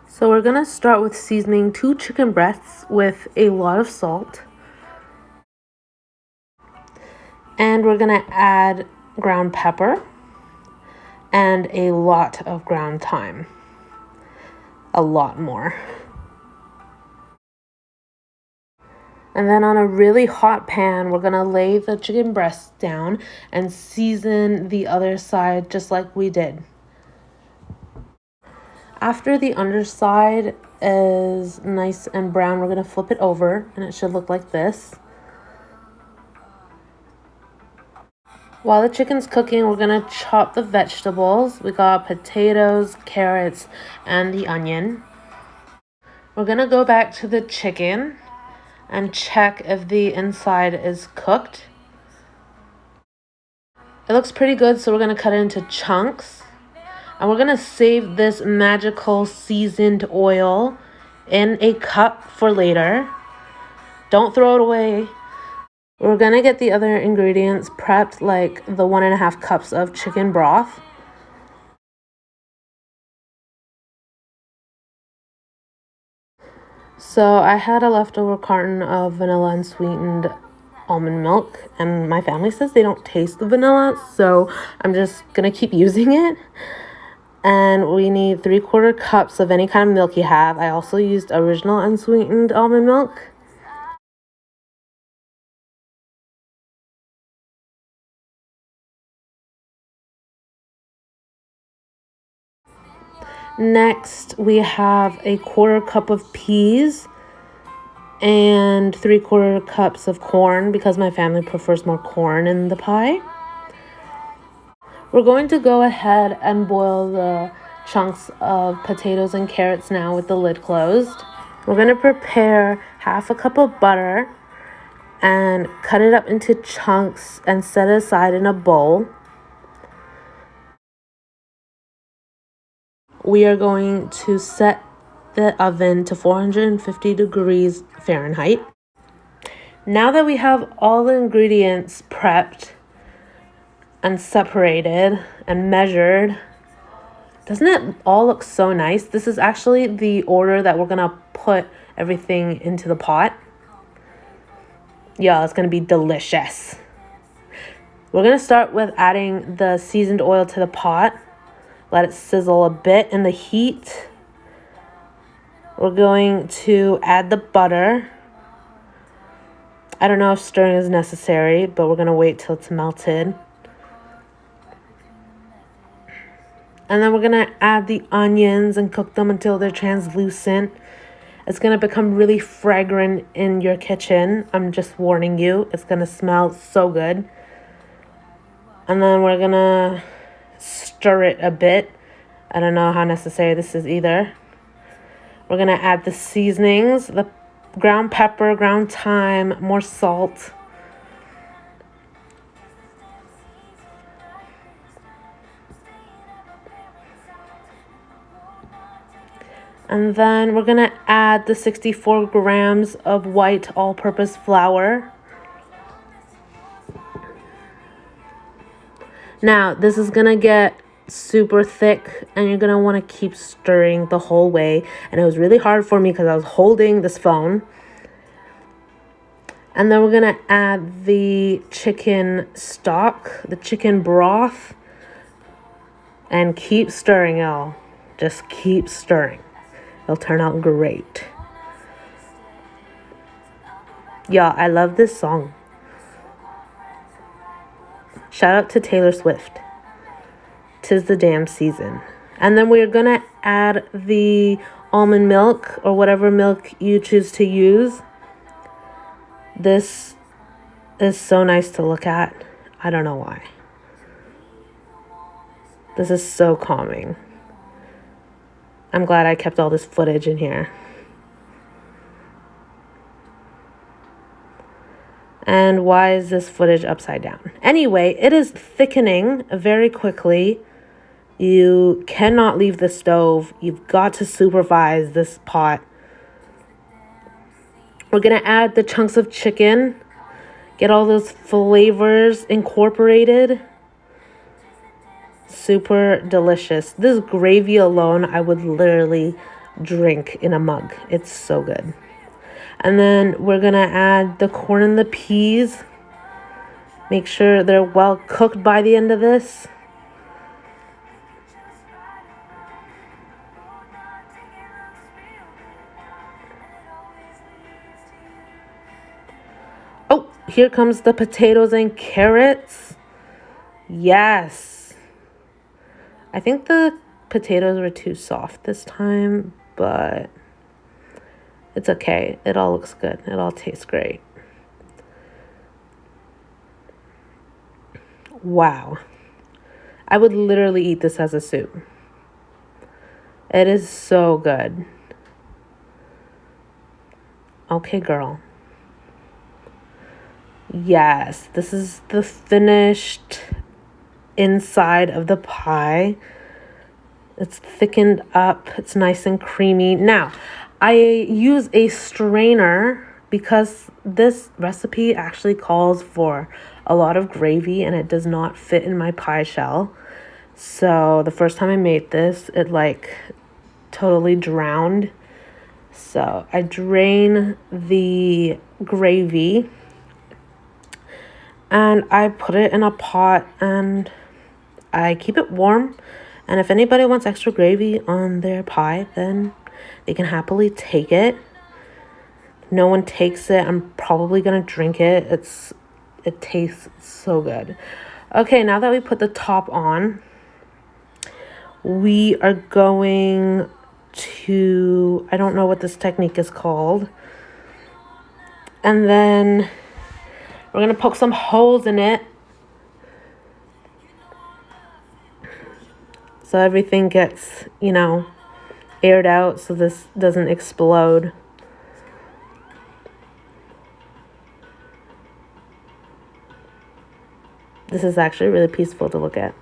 So we're gonna start with seasoning 2 chicken breasts with a lot of salt. And we're gonna add ground pepper and a lot of ground thyme. A lot more. And then on a really hot pan, we're gonna lay the chicken breasts down and season the other side just like we did. After the underside is nice and brown, we're gonna flip it over and it should look like this. While the chicken's cooking, we're gonna chop the vegetables. We got potatoes, carrots, and the onion. We're gonna go back to the chicken and check if the inside is cooked. It looks pretty good, so we're gonna cut it into chunks. And we're gonna save this magical seasoned oil in a cup for later. Don't throw it away. We're gonna get the other ingredients prepped, like the 1.5 cups of chicken broth. So I had a leftover carton of vanilla unsweetened almond milk, and my family says they don't taste the vanilla, so I'm just gonna keep using it. And we need 3/4 cups of any kind of milk you have. I also used original unsweetened almond milk. Next, we have 1/4 cup of peas and 3/4 cups of corn because my family prefers more corn in the pie. We're going to go ahead and boil the chunks of potatoes and carrots now with the lid closed. We're going to prepare 1/2 cup of butter and cut it up into chunks and set it aside in a bowl. We are going to set the oven to 450 degrees Fahrenheit. Now that we have all the ingredients prepped and separated and measured, doesn't it all look so nice? This is actually the order that we're gonna put everything into the pot. Yeah, it's gonna be delicious. We're gonna start with adding the seasoned oil to the pot. Let it sizzle a bit in the heat. We're going to add the butter. I don't know if stirring is necessary, but we're gonna wait till it's melted. And then we're gonna add the onions and cook them until they're translucent. It's gonna become really fragrant in your kitchen. I'm just warning you, it's gonna smell so good. And then we're gonna stir it a bit. I don't know how necessary this is either. We're gonna add the seasonings, the ground pepper, ground thyme, more salt. And then we're gonna add the 64 grams of white all-purpose flour. Now, this is gonna get super thick and you're gonna wanna keep stirring the whole way. And it was really hard for me because I was holding this phone. And then we're gonna add the chicken stock, the chicken broth, and keep stirring, y'all. Just keep stirring. It'll turn out great. Yeah, I love this song. Shout out to Taylor Swift. 'Tis the damn season. And then we're gonna add the almond milk or whatever milk you choose to use. This is so nice to look at. I don't know why. This is so calming. I'm glad I kept all this footage in here. And why is this footage upside down? Anyway, it is thickening very quickly. You cannot leave the stove. You've got to supervise this pot. We're gonna add the chunks of chicken. Get all those flavors incorporated. Super delicious. This gravy alone, I would literally drink in a mug. It's so good. And then we're gonna add the corn and the peas. Make sure they're well cooked by the end of this. Oh, here comes the potatoes and carrots. Yes. I think the potatoes were too soft this time, but it's okay. It all looks good. It all tastes great. Wow. I would literally eat this as a soup. It is so good. Okay, girl. Yes, this is the finished inside of the pie. It's thickened up. It's nice and creamy. Now, I use a strainer because this recipe actually calls for a lot of gravy and it does not fit in my pie shell. So the first time I made this, it like totally drowned. So I drain the gravy and I put it in a pot and I keep it warm. And if anybody wants extra gravy on their pie, then they can happily take it. No one takes it. I'm probably gonna drink it. It tastes so good. Okay, now that we put the top on, we are going to, I don't know what this technique is called. And then we're gonna poke some holes in it so everything gets, you know, aired out so this doesn't explode. This is actually really peaceful to look at.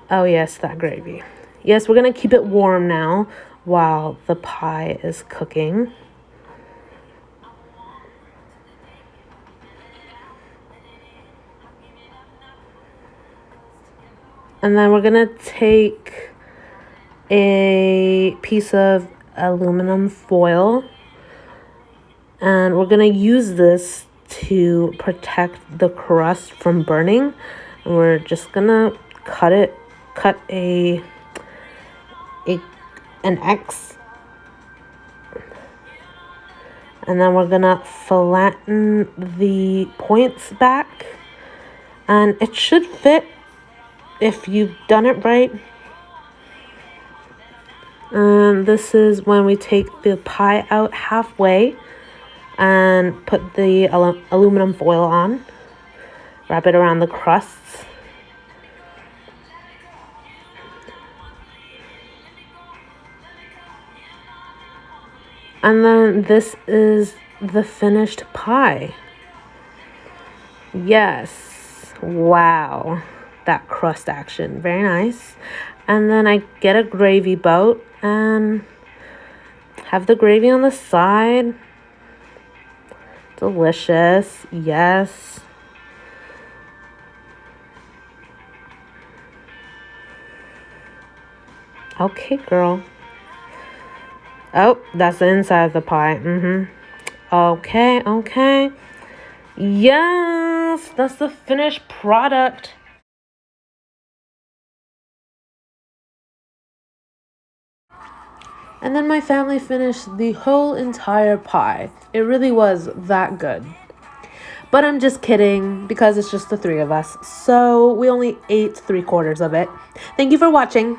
Oh yes, that gravy. Yes, we're gonna keep it warm now while the pie is cooking. And then we're gonna take a piece of aluminum foil and we're gonna use this to protect the crust from burning. And we're just gonna cut an X, and then we're gonna flatten the points back, and it should fit if you've done it right. And this is when we take the pie out halfway and put the aluminum foil on, wrap it around the crusts. And then this is the finished pie. Yes. Wow. That crust action. Very nice. And then I get a gravy boat and have the gravy on the side. Delicious. Yes. Okay, girl. Oh, that's the inside of the pie. Okay. Yes, that's the finished product. And then my family finished the whole entire pie. It really was that good. But I'm just kidding because it's just the three of us. So we only ate 3/4 of it. Thank you for watching.